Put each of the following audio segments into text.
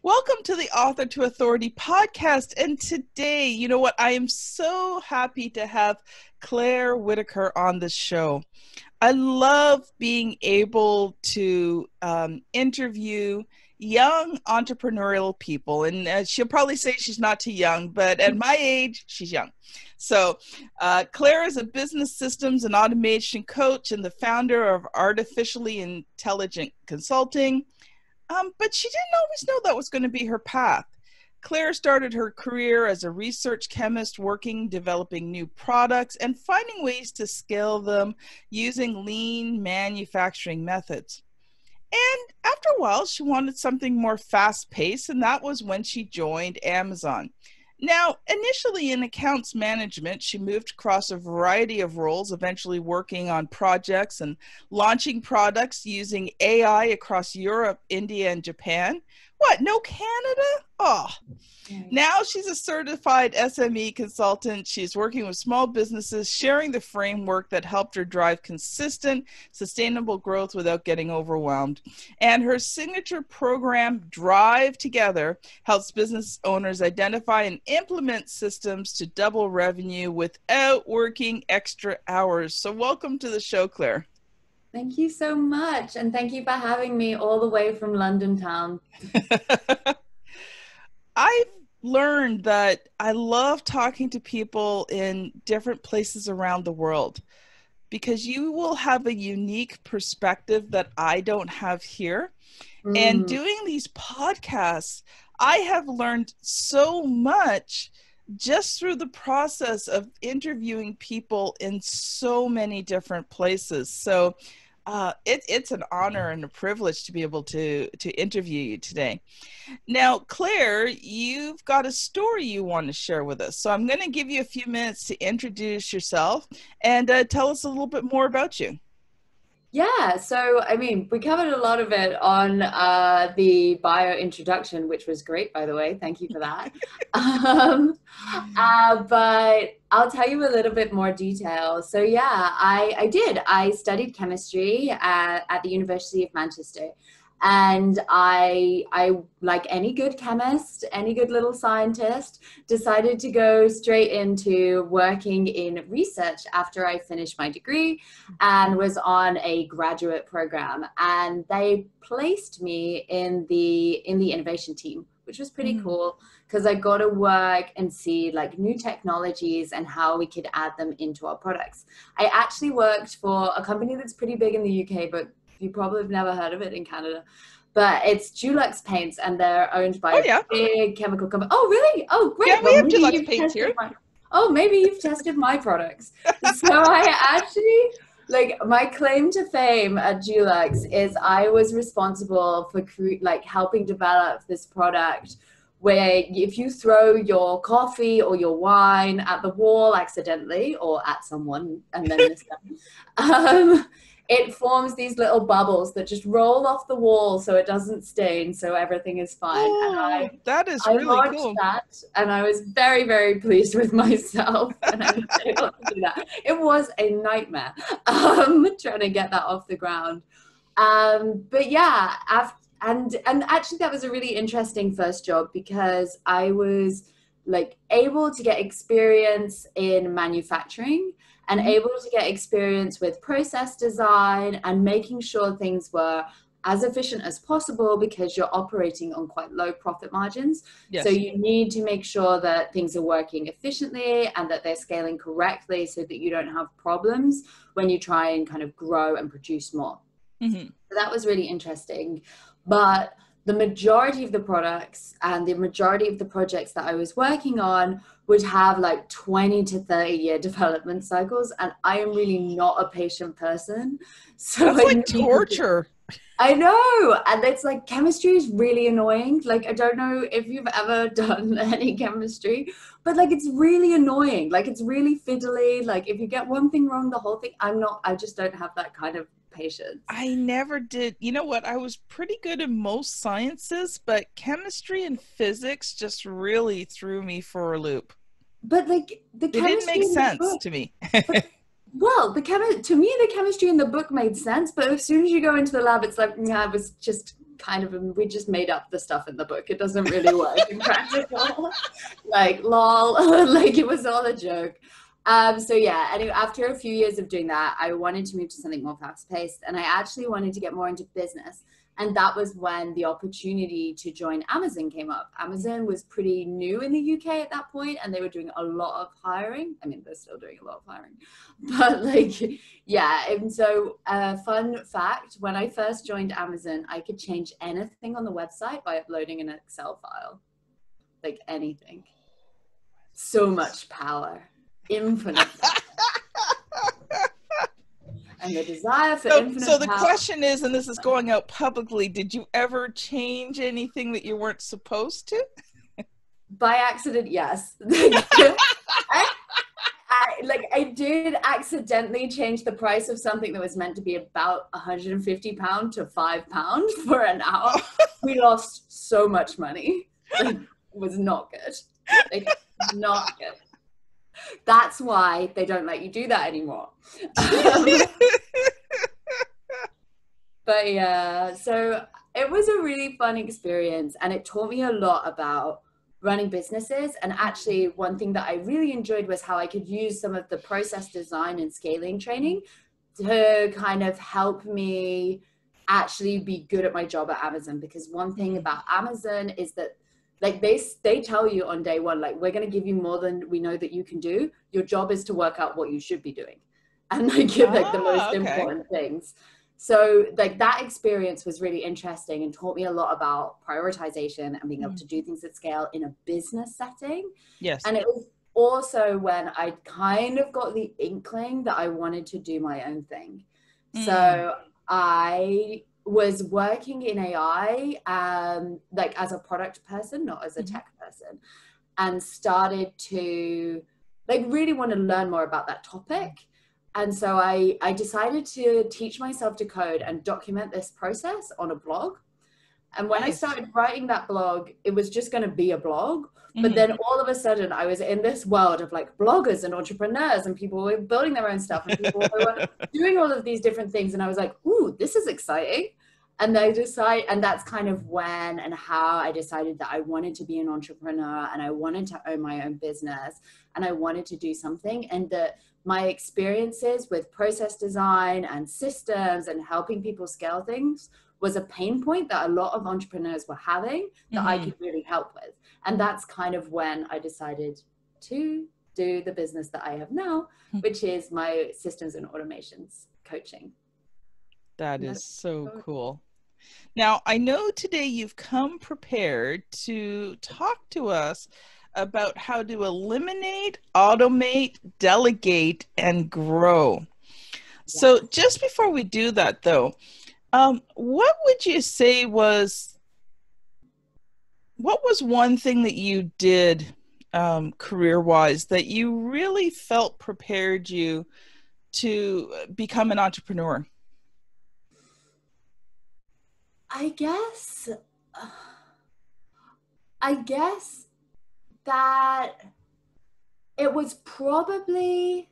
Welcome to the Author to Authority podcast. And today, you know what? I am so happy to have Claire Whittaker on the show. I love being able to interview young entrepreneurial people. And she'll probably say she's not too young, but at my age, she's young. So Claire is a business systems and automation coach and the founder of Artificially Intelligent Consulting. But she didn't always know that was going to be her path. Claire started her career as a research chemist developing new products and finding ways to scale them using lean manufacturing methods. And after a while, she wanted something more fast-paced, and that was when she joined Amazon. Now, initially in accounts management, she moved across a variety of roles, eventually working on projects and launching products using AI across Europe, India, and Japan. What, no Canada? Oh. Now she's a certified SME consultant. She's working with small businesses, sharing the framework that helped her drive consistent, sustainable growth without getting overwhelmed. And her signature program, Drive Together, helps business owners identify and implement systems to double revenue without working extra hours. So welcome to the show, Claire. Thank you so much. And thank you for having me all the way from London town. I've learned that I love talking to people in different places around the world because you will have a unique perspective that I don't have here. And doing these podcasts, I have learned so much just through the process of interviewing people in so many different places. So it's an honor and a privilege to be able to interview you today. Now, Claire, you've got a story you want to share with us. So I'm going to give you a few minutes to introduce yourself and tell us a little bit more about you. Yeah, so I mean, we covered a lot of it on the bio introduction, which was great, by the way. Thank you for that. But I'll tell you a little bit more detail. So yeah, I did. I studied chemistry at the University of Manchester. And I, like any good chemist, any good little scientist, decided to go straight into working in research after I finished my degree and was on a graduate program. And they placed me in the innovation team, which was pretty cool because I got to work and see like new technologies and how we could add them into our products. I actually worked for a company that's pretty big in the UK, but you probably have never heard of it in Canada, but it's Dulux Paints, and they're owned by a big chemical company. Oh, really? Oh, great. Yeah, we have Dulux Paints here. Maybe you've tested my products. So I actually, like, my claim to fame at Dulux is I was responsible for helping develop this product where if you throw your coffee or your wine at the wall accidentally or at someone and then miss them, it forms these little bubbles that just roll off the wall so it doesn't stain, so everything is fine. Oh, and that is I really cool. That, and I was very, very pleased with myself and I was able to do that. It was a nightmare trying to get that off the ground. But yeah, and actually that was a really interesting first job because I was like able to get experience in manufacturing and able to get experience with process design and making sure things were as efficient as possible because you're operating on quite low profit margins. Yes. So you need to make sure that things are working efficiently and that they're scaling correctly so that you don't have problems when you try and kind of grow and produce more. So that was really interesting. But the majority of the products and the majority of the projects that I was working on would have like 20 to 30 year development cycles. And I am really not a patient person. So that's like torture. I know. And it's like chemistry is really annoying. Like, I don't know if you've ever done any chemistry, but like, it's really annoying. Like, it's really fiddly. Like, if you get one thing wrong, the whole thing, I just don't have that kind of patience. I never did. You know what? I was pretty good in most sciences, but chemistry and physics just really threw me for a loop. But like it didn't make sense to me. Well, to me, the chemistry in the book made sense, but as soon as you go into the lab, it's like, it was just kind of, we just made up the stuff in the book. It doesn't really work in practical. Like, lol, like it was all a joke. So yeah, anyway, after a few years of doing that, I wanted to move to something more fast-paced, and I actually wanted to get more into business. And that was when the opportunity to join Amazon came up. Amazon was pretty new in the UK at that point, and they were doing a lot of hiring. I mean, they're still doing a lot of hiring, but like, yeah. And so, fun fact, when I first joined Amazon, I could change anything on the website by uploading an Excel file, like anything. So much power, infinite power. And the desire for infinite so the power. question is, and this is going out publicly, did you ever change anything that you weren't supposed to? By accident, yes. I did accidentally change the price of something that was meant to be about £150 to £5 for an hour. We lost so much money. Like, it was not good. Like, not good. That's why they don't let you do that anymore. But yeah, so it was a really fun experience, and it taught me a lot about running businesses. And actually, one thing that I really enjoyed was how I could use some of the process design and scaling training to kind of help me actually be good at my job at Amazon. Because one thing about Amazon is that, like, they tell you on day one, like, we're going to give you more than we know that you can do. Your job is to work out what you should be doing, and like the most important things. So like that experience was really interesting and taught me a lot about prioritization and being able to do things at scale in a business setting. Yes. And it was also when I kind of got the inkling that I wanted to do my own thing. So I was working in AI, like as a product person, not as a tech person, and started to like really want to learn more about that topic. And so I decided to teach myself to code and document this process on a blog. And when I started writing that blog, it was just going to be a blog. But then all of a sudden I was in this world of like bloggers and entrepreneurs, and people were building their own stuff, and people were doing all of these different things. And I was like, ooh, this is exciting. And and that's kind of when and how I decided that I wanted to be an entrepreneur, and I wanted to own my own business, and I wanted to do something. And that my experiences with process design and systems and helping people scale things was a pain point that a lot of entrepreneurs were having that I could really help with. And that's kind of when I decided to do the business that I have now, which is my systems and automations coaching. That is so cool. Now, I know today you've come prepared to talk to us about how to eliminate, automate, delegate, and grow. So just before we do that, though, what would you say what was one thing that you did career-wise that you really felt prepared you to become an entrepreneur? I guess that it was probably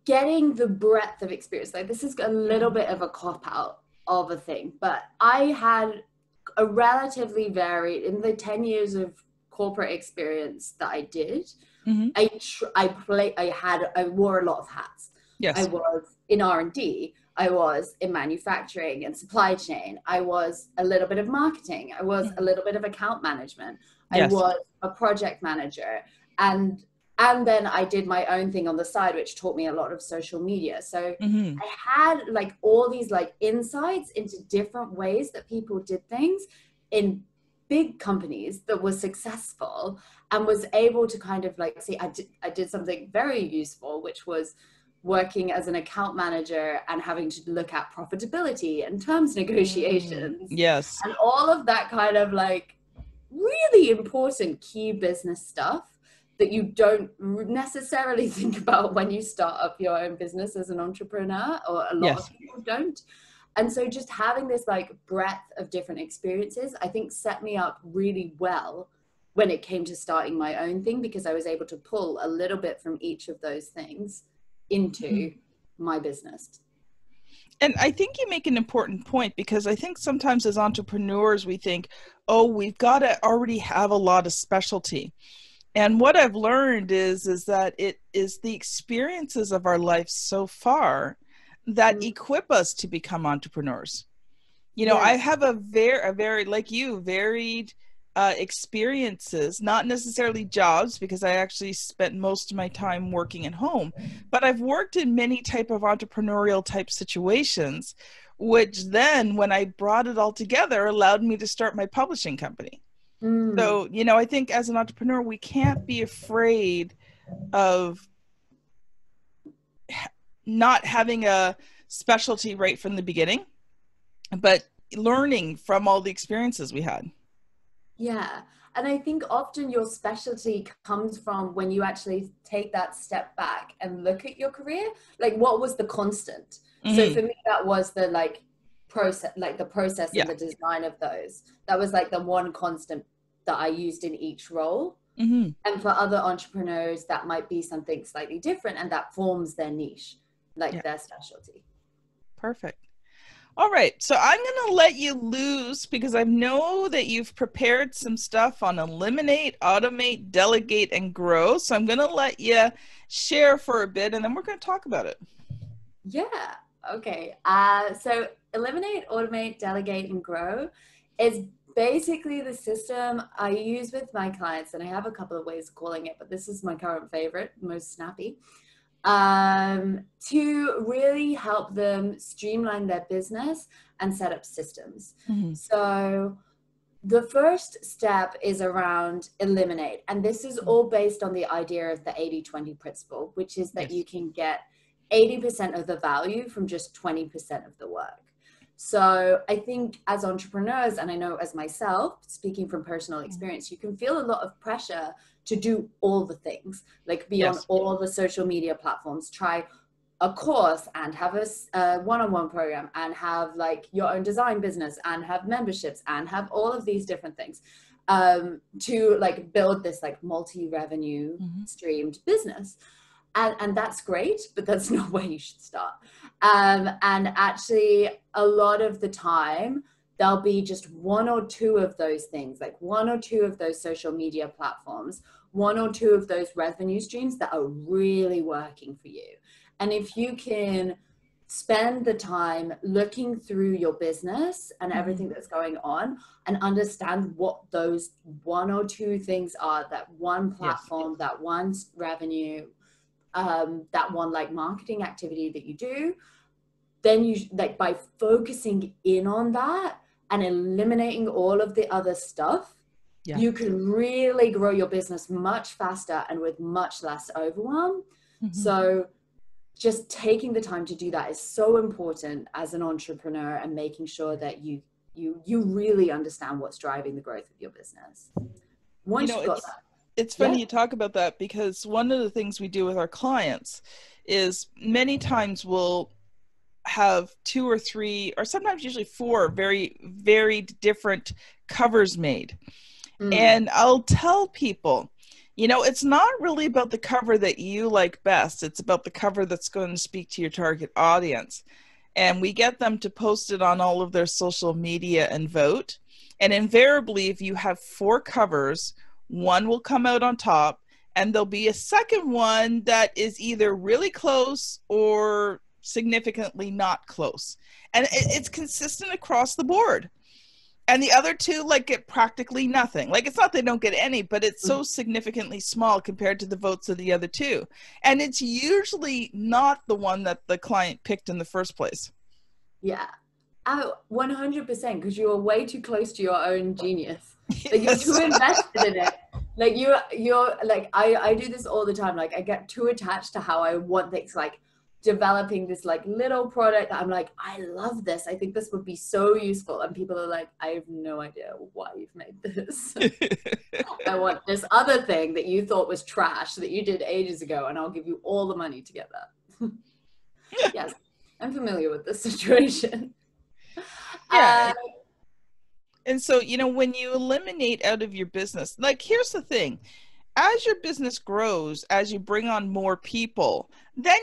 getting the breadth of experience. Like, this is a little bit of a cop-out of a thing, but I had a relatively varied, in the 10 years of corporate experience that I did, I wore a lot of hats. Yes. I was in R&D. I was in manufacturing and supply chain. I was a little bit of marketing. I was a little bit of account management. Yes. I was a project manager. And then I did my own thing on the side, which taught me a lot of social media. So I had like all these like insights into different ways that people did things in big companies that were successful, and was able to kind of like, see, I did something very useful, which was working as an account manager and having to look at profitability and terms negotiations. Yes. And all of that kind of like really important key business stuff that you don't necessarily think about when you start up your own business as an entrepreneur, or a lot of people don't. And so just having this like breadth of different experiences, I think set me up really well when it came to starting my own thing, because I was able to pull a little bit from each of those things into my business. And I think you make an important point, because I think sometimes as entrepreneurs, we think, oh, we've got to already have a lot of specialty. And what I've learned is that it is the experiences of our life so far that equip us to become entrepreneurs. You know, I Yes. have a very like you, varied experiences, not necessarily jobs, because I actually spent most of my time working at home, but I've worked in many type of entrepreneurial type situations, which then when I brought it all together allowed me to start my publishing company. Mm. So, you know, I think as an entrepreneur, we can't be afraid of not having a specialty right from the beginning, but learning from all the experiences we had. Yeah. And I think often your specialty comes from when you actually take that step back and look at your career. Like, what was the constant? So Mm-hmm. for me, that was the process and Yeah. the design of those. That was like the one constant that I used in each role. Mm-hmm. And for other entrepreneurs, that might be something slightly different, and that forms their niche, like Yeah. their specialty. Perfect. All right. So I'm going to let you loose, because I know that you've prepared some stuff on eliminate, automate, delegate, and grow. So I'm going to let you share for a bit, and then we're going to talk about it. Yeah. Okay. So eliminate, automate, delegate, and grow is basically the system I use with my clients, and I have a couple of ways of calling it, but this is my current favorite, most snappy, to really help them streamline their business and set up systems. Mm-hmm. So the first step is around eliminate. And this is all based on the idea of the 80-20 principle, which is that Yes. you can get 80% of the value from just 20% of the work. So I think as entrepreneurs, and I know as myself, speaking from personal experience, you can feel a lot of pressure to do all the things, like be on Yes. all the social media platforms, try a course and have a one-on-one program and have like your own design business and have memberships and have all of these different things to like build this like multi-revenue streamed business. And that's great, but that's not where you should start. And actually, a lot of the time, there'll be just one or two of those things, like one or two of those social media platforms, one or two of those revenue streams that are really working for you. And if you can spend the time looking through your business and everything that's going on and understand what those one or two things are, that one platform, that one revenue, that one like marketing activity that you do, then you like by focusing in on that and eliminating all of the other stuff, you can really grow your business much faster and with much less overwhelm. So just taking the time to do that is so important as an entrepreneur, and making sure that you really understand what's driving the growth of your business. Once you've got that. It's funny you talk about that, because one of the things we do with our clients is many times we'll have 2 or 3, or sometimes usually 4 very varied different covers made. And I'll tell people, you know, it's not really about the cover that you like best. It's about the cover that's going to speak to your target audience. And we get them to post it on all of their social media and vote. And invariably, if you have 4 covers, one will come out on top, and there'll be a second one that is either really close or significantly not close. And it's consistent across the board. And the other 2 like get practically nothing. Like, it's not they don't get any, but it's so significantly small compared to the votes of the other 2. And it's usually not the one that the client picked in the first place. Yeah. 100%, because you are way too close to your own genius. Like, you're too invested in it. Like you're like, I do this all the time. Like, I get too attached to how I want things, like developing this like little product that I'm like, I love this. I think this would be so useful. And people are like, I have no idea why you've made this. I want this other thing that you thought was trash that you did ages ago, and I'll give you all the money to get that. Yes, I'm familiar with this situation. Yeah. And so, you know, when you eliminate out of your business, like, here's the thing. As your business grows, as you bring on more people, then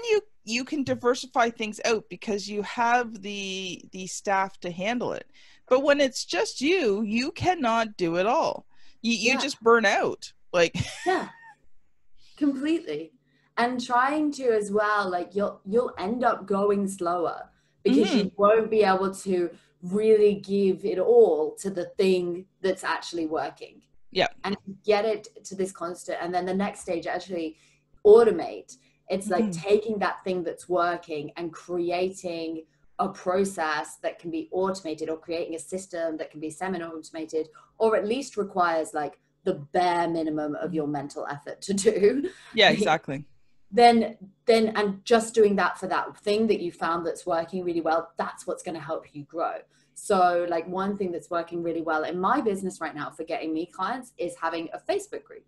you can diversify things out because you have the staff to handle it. But when it's just you, you cannot do it all. You just burn out. Like, yeah, completely. And trying to as well, like you'll end up going slower because you won't be able to really give it all to the thing that's actually working. Yeah. And get it to this constant, and then the next stage, actually automate. It's like taking that thing that's working and creating a process that can be automated, or creating a system that can be semi-automated, or at least requires like the bare minimum of your mental effort to do. Yeah, exactly. Then and just doing that for that thing that you found that's working really well, that's what's going to help you grow. So like one thing that's working really well in my business right now for getting me clients is having a Facebook group.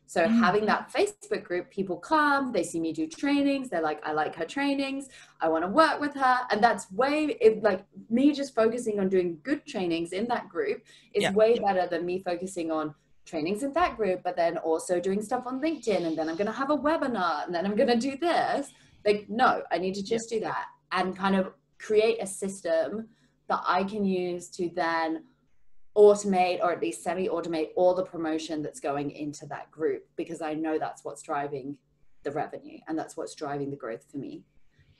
So having that Facebook group, people come, they see me do trainings. They're like, I like her trainings. I want to work with her. And that's like me just focusing on doing good trainings in that group is way better than me focusing on trainings in that group, but then also doing stuff on LinkedIn. And then I'm going to have a webinar, and then I'm going to do this. Like, no, I need to just do that and kind of create a system that I can use to then automate, or at least semi-automate, all the promotion that's going into that group, because I know that's what's driving the revenue and that's what's driving the growth for me.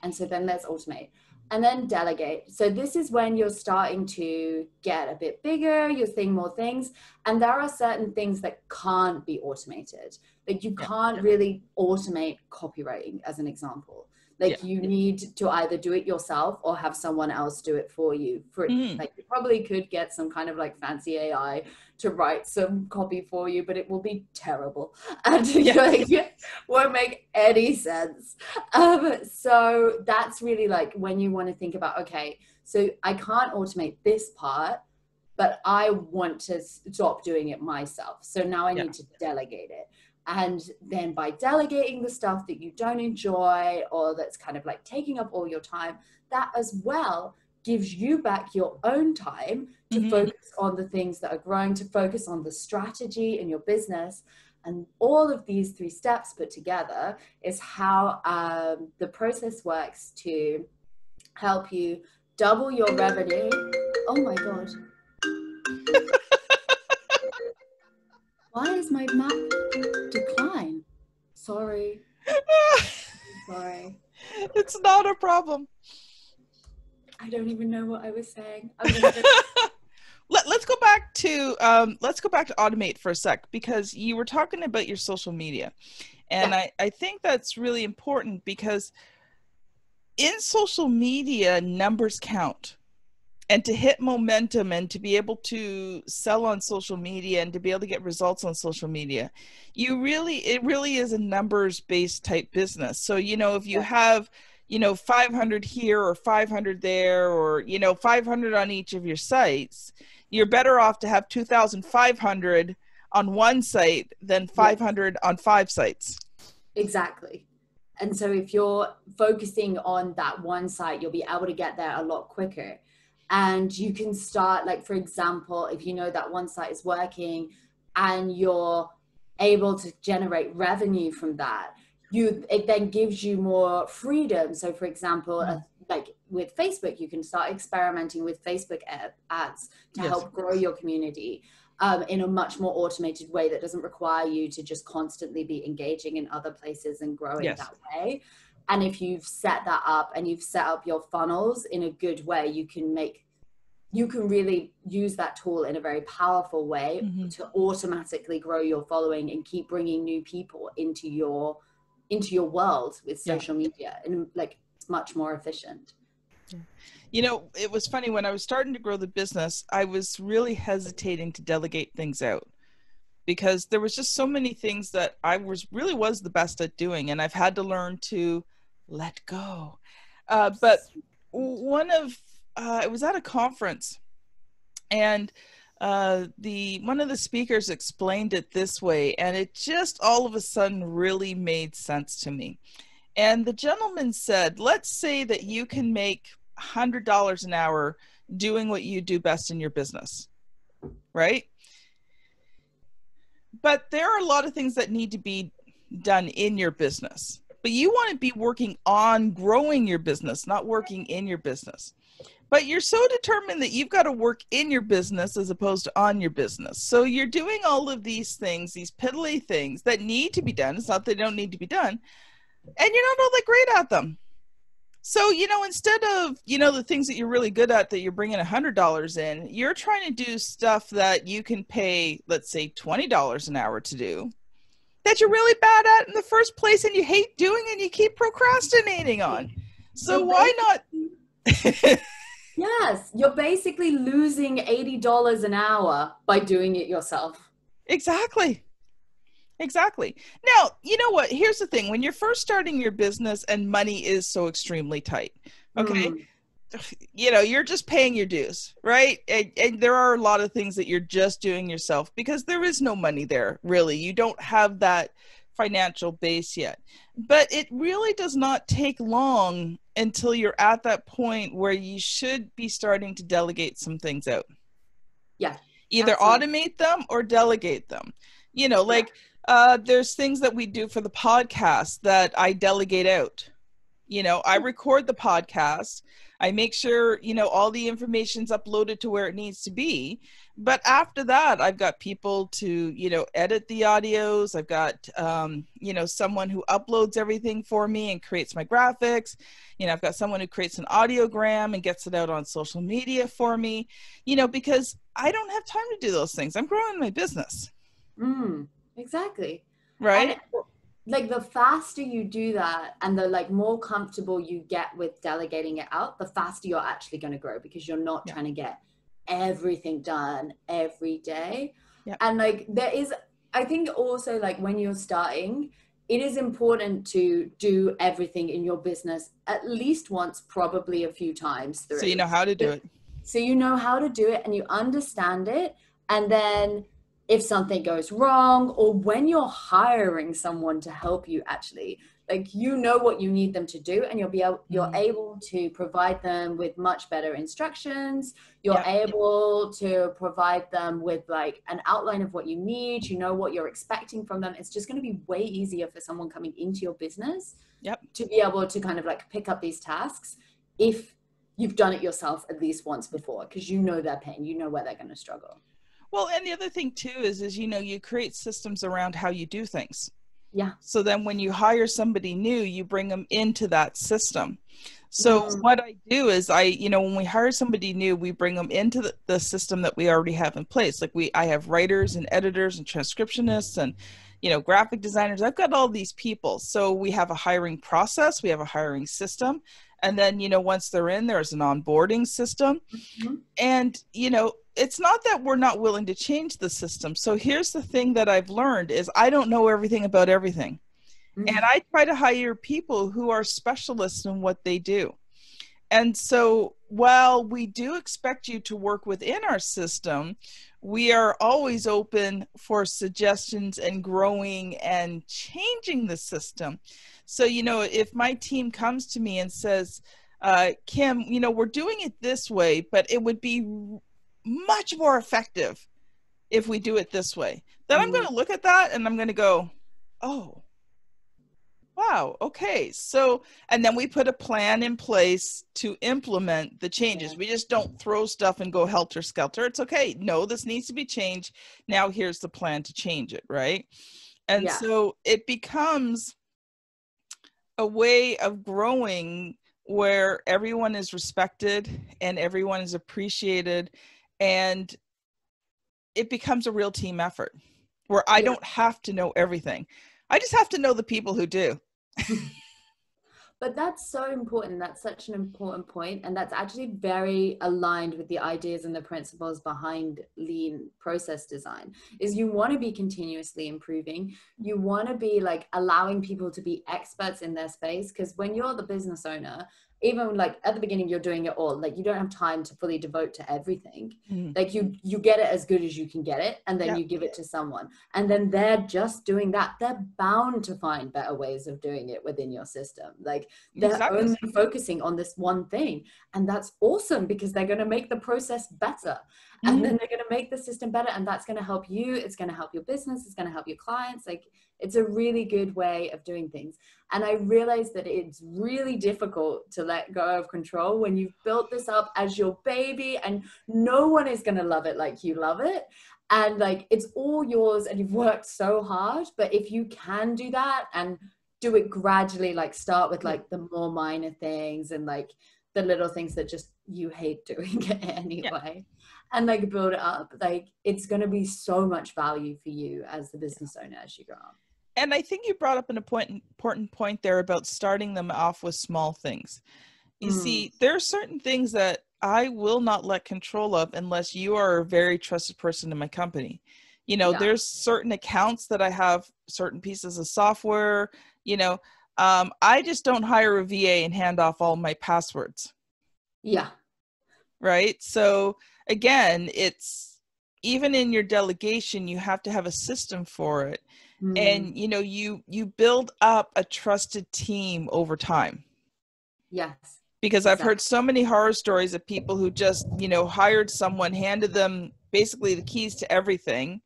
And so then let's automate. And then delegate. So this is when you're starting to get a bit bigger, you're seeing more things, and there are certain things that can't be automated. Like you can't really automate copywriting, as an example. Like you need to either do it yourself or have someone else do it for you. Like you probably could get some kind of like fancy AI to write some copy for you, but it will be terrible and like, won't make any sense. So that's really like when you want to think about, okay, so I can't automate this part, but I want to stop doing it myself. So now I need to delegate it. And then by delegating the stuff that you don't enjoy, or that's kind of like taking up all your time, that as well gives you back your own time to focus on the things that are growing, to focus on the strategy in your business. And all of these 3 steps put together is how the process works to help you double your revenue. Oh my God. Why is my map decline? Sorry. Sorry. It's not a problem. I don't even know what I was saying. Let's go back to automate for a sec, because you were talking about your social media. And I think that's really important, because in social media, numbers count. And to hit momentum and to be able to sell on social media and to be able to get results on social media, it really is a numbers based type business. So, if you have, 500 here or 500 there, or, 500 on each of your sites, you're better off to have 2,500 on one site than 500 on 5 sites. Exactly. And so if you're focusing on that one site, you'll be able to get there a lot quicker. And you can start, like, for example, if you know that one site is working and you're able to generate revenue from that, it then gives you more freedom. So for example, like with Facebook, you can start experimenting with Facebook ads to help grow your community in a much more automated way that doesn't require you to just constantly be engaging in other places and growing that way. And if you've set that up and you've set up your funnels in a good way, you can really use that tool in a very powerful way to automatically grow your following and keep bringing new people into your world with social media, and like it's much more efficient. It was funny, when I was starting to grow the business, I was really hesitating to delegate things out, because there was just so many things that I was the best at doing, and I've had to learn to let go. But I was at a conference, and one of the speakers explained it this way, and it just all of a sudden really made sense to me. And the gentleman said, let's say that you can make $100 an hour doing what you do best in your business, right? But there are a lot of things that need to be done in your business. but you want to be working on growing your business, not working in your business. But you're so determined that you've got to work in your business as opposed to on your business. So you're doing all of these things, these piddly things that need to be done. It's not that they don't need to be done. And you're not all that great at them. So, instead of, the things that you're really good at that you're bringing $100 in, you're trying to do stuff that you can pay, let's say, $20 an hour to do, that you're really bad at in the first place and you hate doing and you keep procrastinating on. So why not? Yes, you're basically losing $80 an hour by doing it yourself. Exactly. Now, you know what? Here's the thing. When you're first starting your business and money is so extremely tight, okay? You're just paying your dues, right? And there are a lot of things that you're just doing yourself because there is no money there, really. You don't have that financial base yet. But it really does not take long until you're at that point where you should be starting to delegate some things out. Yeah. Either automate them or delegate them. There's things that we do for the podcast that I delegate out. I record the podcast. I make sure, all the information's uploaded to where it needs to be. But after that, I've got people to, edit the audios. I've got, someone who uploads everything for me and creates my graphics. I've got someone who creates an audiogram and gets it out on social media for me, because I don't have time to do those things. I'm growing my business. Exactly. Right. And the faster you do that and the more comfortable you get with delegating it out, the faster you're actually going to grow because you're not trying to get everything done every day. Yep. And there is, I think also when you're starting, it is important to do everything in your business at least once, probably a few times through. So you know how to do it. So you know how to do it and you understand it. And then if something goes wrong, or when you're hiring someone to help you, actually, what you need them to do, and you're able to provide them with much better instructions. You're able to provide them with an outline of what you need. What you're expecting from them. It's just going to be way easier for someone coming into your business to be able to kind of pick up these tasks if you've done it yourself at least once before, because their pain, where they're going to struggle. Well, and the other thing too is you create systems around how you do things. Yeah. So then when you hire somebody new, you bring them into that system. So what I do is when we hire somebody new, we bring them into the system that we already have in place. I have writers and editors and transcriptionists and, graphic designers. I've got all these people. So we have a hiring process. We have a hiring system. And then, once they're in, there's an onboarding system. And, it's not that we're not willing to change the system. So here's the thing that I've learned is I don't know everything about everything. And I try to hire people who are specialists in what they do. And so while we do expect you to work within our system, we are always open for suggestions and growing and changing the system. So, if my team comes to me and says, Kim, we're doing it this way, but it would be much more effective if we do it this way, then I'm going to look at that and I'm going to go, oh, wow, okay. So, and then we put a plan in place to implement the changes. We just don't throw stuff and go helter skelter. It's okay. No, this needs to be changed. Now here's the plan to change it, right? And so it becomes a way of growing where everyone is respected and everyone is appreciated, and it becomes a real team effort where I don't have to know everything. I just have to know the people who do. But that's so important. That's such an important point. And that's actually very aligned with the ideas and the principles behind lean process design, is you want to be continuously improving. You want to be allowing people to be experts in their space. Because when you're the business owner, even at the beginning, you're doing it all. You don't have time to fully devote to everything. You get it as good as you can get it, and then you give it to someone. And then they're just doing that. They're bound to find better ways of doing it within your system. They're only focusing on this one thing. And that's awesome because they're going to make the process better. and then they're going to make the system better, and that's going to help you. It's going to help your business. It's going to help your clients. Like, it's a really good way of doing things. And I realized that it's really difficult to let go of control when you've built this up as your baby, and no one is going to love it like you love it. And like, it's all yours and you've worked so hard. But if you can do that and do it gradually, like start with like the more minor things and like the little things that just you hate doing anyway, and like build it up, like it's going to be so much value for you as the business owner as you go on. And I think you brought up an important point there about starting them off with small things. You see, there are certain things that I will not let control of unless you are a very trusted person in my company. You know, there's certain accounts that I have, certain pieces of software, you know, I just don't hire a VA and hand off all my passwords. Yeah. Right. So again, it's even in your delegation, you have to have a system for it. And, you know, you build up a trusted team over time. Yes. Because I've heard so many horror stories of people who just, you know, hired someone, handed them basically the keys to everything,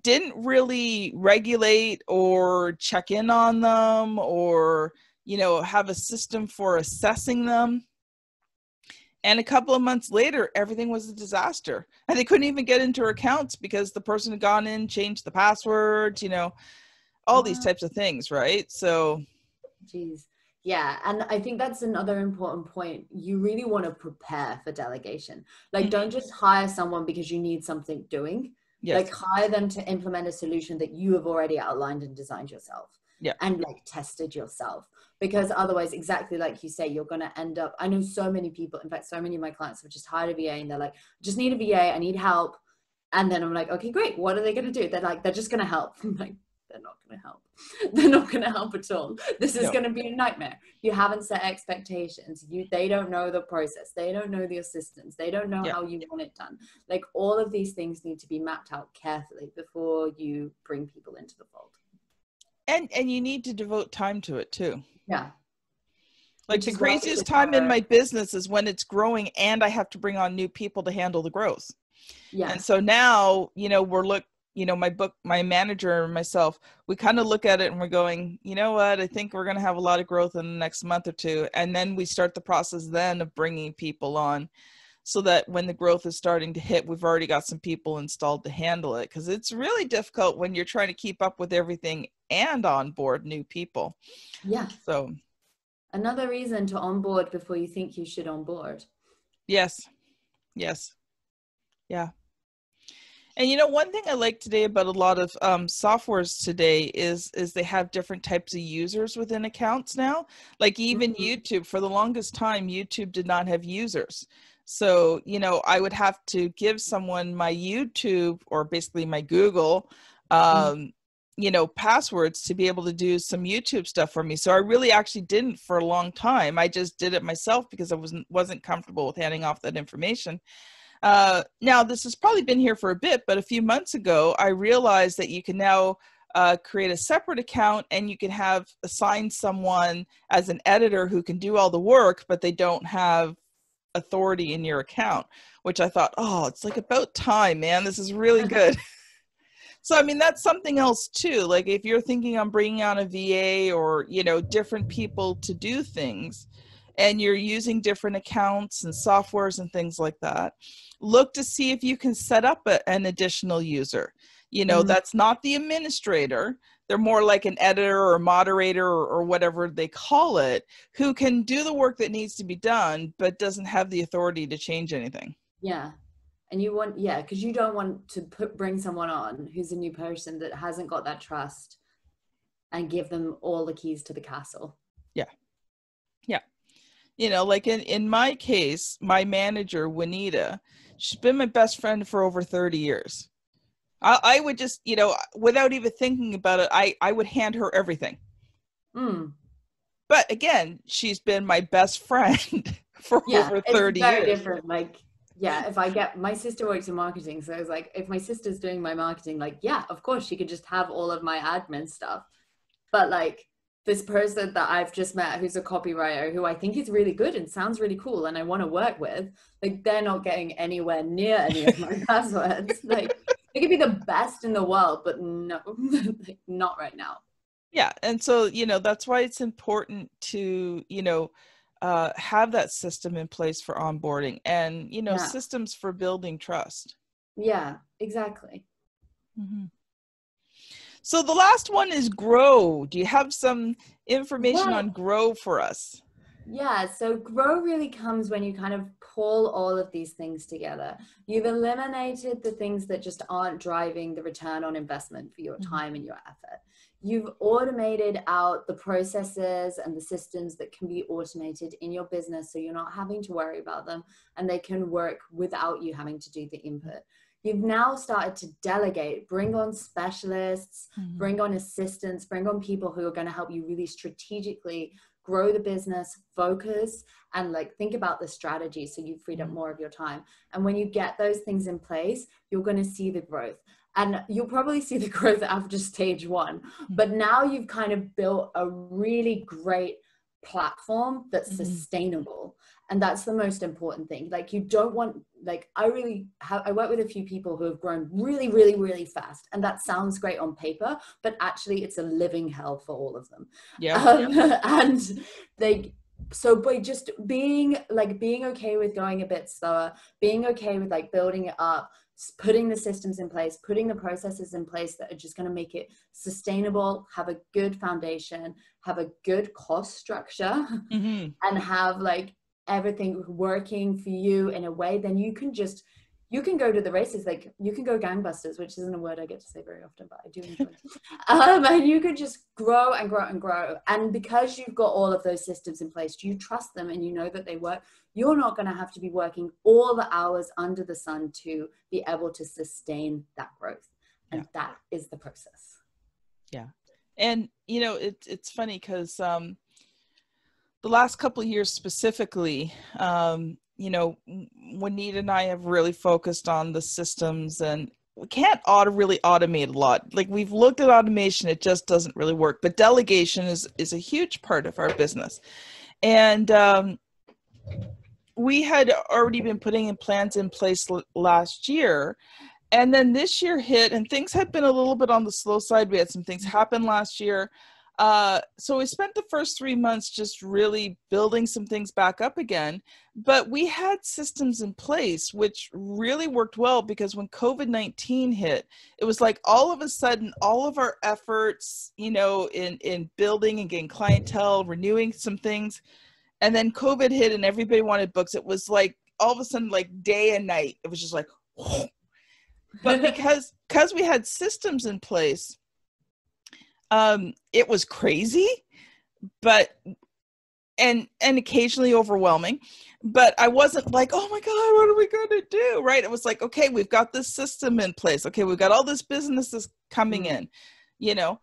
didn't really regulate or check in on them or, you know, have a system for assessing them. And a couple of months later, everything was a disaster. And they couldn't even get into her accounts because the person had gone in, changed the passwords, you know, all these types of things, right? So. Geez. Yeah. And I think that's another important point. You really want to prepare for delegation. Like, don't just hire someone because you need something doing. Yes. Like, hire them to implement a solution that you have already outlined and designed yourself. Yeah. And like tested yourself, because otherwise, exactly like you say, you're going to end up, I know so many people, in fact, so many of my clients have just hired a VA and they're like, just need a VA, I need help. And then I'm like, okay, great. What are they going to do? They're like, they're just going to help. I'm like, they're not going to help. They're not going to help at all. This is going to be a nightmare. You haven't set expectations. They don't know the process. They don't know the assistance. They don't know how you want it done. Like, all of these things need to be mapped out carefully before you bring people into the fold. And you need to devote time to it too. Yeah. Like, the craziest time in my business is when it's growing and I have to bring on new people to handle the growth. Yeah. And so now, you know, my manager and myself, we kind of look at it and we're going, you know what, I think we're going to have a lot of growth in the next month or two. And then we start the process then of bringing people on, so that when the growth is starting to hit, we've already got some people installed to handle it. Because it's really difficult when you're trying to keep up with everything and onboard new people. Yeah. So another reason to onboard before you think you should onboard. Yes. Yes. Yeah. And, you know, one thing I like today about a lot of softwares today is they have different types of users within accounts now. Like, even YouTube, for the longest time, YouTube did not have users. So, you know, I would have to give someone my YouTube, or basically my Google, you know, passwords to be able to do some YouTube stuff for me. So I really actually didn't for a long time. I just did it myself because I wasn't comfortable with handing off that information. Now, this has probably been here for a bit, but a few months ago, I realized that you can now create a separate account, and you can assign someone as an editor who can do all the work, but they don't have authority in your account, which I thought, oh, it's like about time, man. This is really good. So, I mean, that's something else too. Like, if you're thinking on bringing on a VA or, you know, different people to do things, and you're using different accounts and softwares and things like that, look to see if you can set up an additional user. You know, that's not the administrator. They're more like an editor or moderator or whatever they call it, who can do the work that needs to be done, but doesn't have the authority to change anything. Yeah. And you want, because you don't want to bring someone on who's a new person that hasn't got that trust and give them all the keys to the castle. Yeah. Yeah. You know, like in my case, my manager, Juanita, she's been my best friend for over 30 years. I would just, you know, without even thinking about it, I would hand her everything. But again, she's been my best friend for over 30 years. It's very different. Like, if my sister works in marketing, so I was like, if my sister's doing my marketing, like, of course she could just have all of my admin stuff. But like, this person that I've just met who's a copywriter who I think is really good and sounds really cool and I want to work with, like they're not getting anywhere near any of my passwords. Like they could be the best in the world, but no, like, not right now. Yeah. And so, you know, that's why it's important to, you know, have that system in place for onboarding and, you know, Yeah. systems for building trust. Yeah, exactly. Mm-hmm. So the last one is grow. Do you have some information on grow for us? Yeah, so grow really comes when you kind of pull all of these things together. You've eliminated the things that just aren't driving the return on investment for your time and your effort. You've automated out the processes and the systems that can be automated in your business so you're not having to worry about them and they can work without you having to do the input. You've now started to delegate, bring on specialists, bring on assistants, bring on people who are going to help you really strategically grow the business, focus, and like think about the strategy so you've freed up more of your time. And when you get those things in place, you're going to see the growth. And you'll probably see the growth after stage one. But now you've kind of built a really great platform that's sustainable. And that's the most important thing. Like you don't want, like I work with a few people who have grown really, really, really fast. And that sounds great on paper, but actually it's a living hell for all of them. Yeah. And like, so by just being okay with going a bit slower, being okay with like building it up, putting the systems in place, putting the processes in place that are just going to make it sustainable, have a good foundation, have a good cost structure, and have like everything working for you in a way, then you can go to the races. Like you can go gangbusters, which isn't a word I get to say very often, but I do enjoy it. And you could just grow and grow and grow. And because you've got all of those systems in place, you trust them and you know that they work. You're not going to have to be working all the hours under the sun to be able to sustain that growth. And that is the process. Yeah. And, you know, it's funny because the last couple of years specifically, you know, Juanita and I have really focused on the systems, and we can't really automate a lot. Like we've looked at automation, it just doesn't really work. But delegation is a huge part of our business. And we had already been putting in plans in place last year. And then this year hit and things had been a little bit on the slow side. We had some things happen last year. So we spent the first 3 months just really building some things back up again, but we had systems in place, which really worked well because when COVID-19 hit, it was like all of a sudden, all of our efforts, you know, in building and getting clientele, renewing some things, and then COVID hit and everybody wanted books. It was like all of a sudden, like day and night, it was just like, whoa. But because we had systems in place, it was crazy, but and occasionally overwhelming, but I wasn't like, oh my God, what are we going to do? Right. It was like, okay, we've got this system in place. Okay. We've got all this businesses coming in, you know,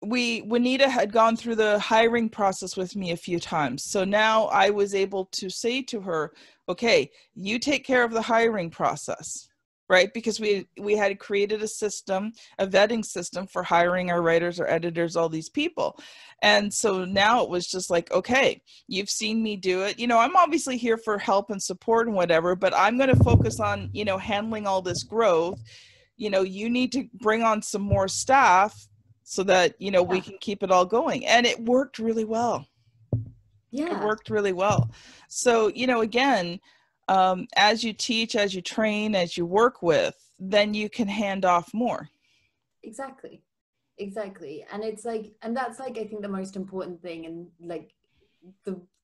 Juanita had gone through the hiring process with me a few times. So now I was able to say to her, okay, you take care of the hiring process. Right? Because we had created a system, a vetting system for hiring our writers, our editors, all these people. And so now it was just like, okay, you've seen me do it. You know, I'm obviously here for help and support and whatever, but I'm going to focus on, you know, handling all this growth. You know, you need to bring on some more staff so that, you know, we can keep it all going. And it worked really well. Yeah. It worked really well. So, you know, again, as you teach, as you train, as you work with, then you can hand off more. Exactly. And it's like, and that's like, I think the most important thing. And like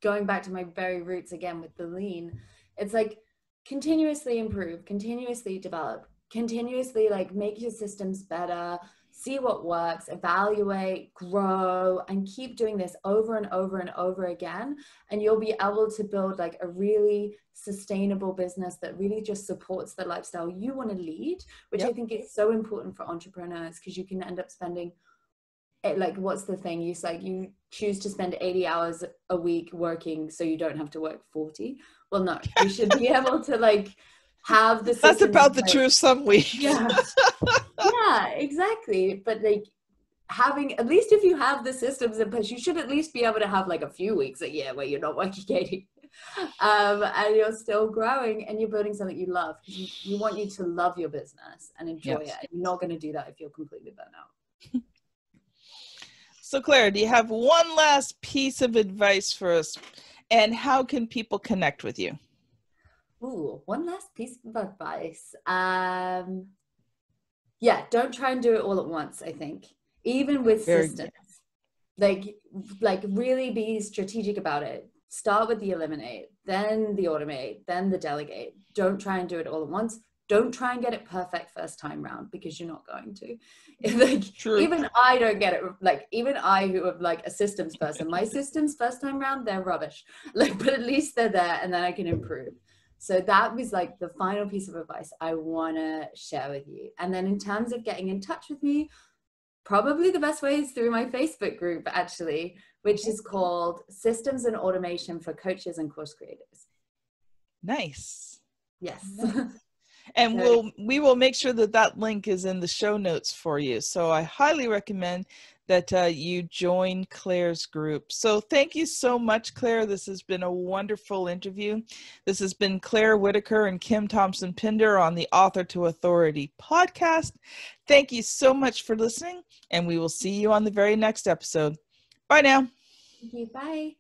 going back to my very roots again with the lean, it's like continuously improve, continuously develop, continuously like make your systems better, see what works, evaluate, grow, and keep doing this over and over and over again. And you'll be able to build like a really sustainable business that really just supports the lifestyle you want to lead, which I think is so important for entrepreneurs, because you can end up spending it, like, what's the thing? You choose to spend 80 hours a week working so you don't have to work 40. Well, no, you should be able to like have the that's about the truth some weeks. Yeah, exactly. But like having, at least if you have the systems in place, you should at least be able to have like a few weeks a year where you're not working 80 and you're still growing and you're building something you love, because you want you to love your business and enjoy it. And you're not going to do that if you're completely burnt out. So Claire, do you have one last piece of advice for us, and how can people connect with you? Ooh, one last piece of advice. Yeah, don't try and do it all at once, I think. Even with systems. Like really be strategic about it. Start with the eliminate, then the automate, then the delegate. Don't try and do it all at once. Don't try and get it perfect first time round, because you're not going to. True. Even I don't get it. Like, even I, who am like a systems person, my systems first time round, they're rubbish. Like, but at least they're there, and then I can improve. So that was like the final piece of advice I want to share with you. And then in terms of getting in touch with me, probably the best way is through my Facebook group, actually, which is called Systems and Automation for Coaches and Course Creators. Nice. Yes. Nice. And we will make sure that link is in the show notes for you. So I highly recommend that you join Claire's group. So thank you so much, Claire. This has been a wonderful interview. This has been Claire Whittaker and Kim Thompson-Pinder on the Author to Authority podcast. Thank you so much for listening, and we will see you on the very next episode. Bye now. Thank you. Bye.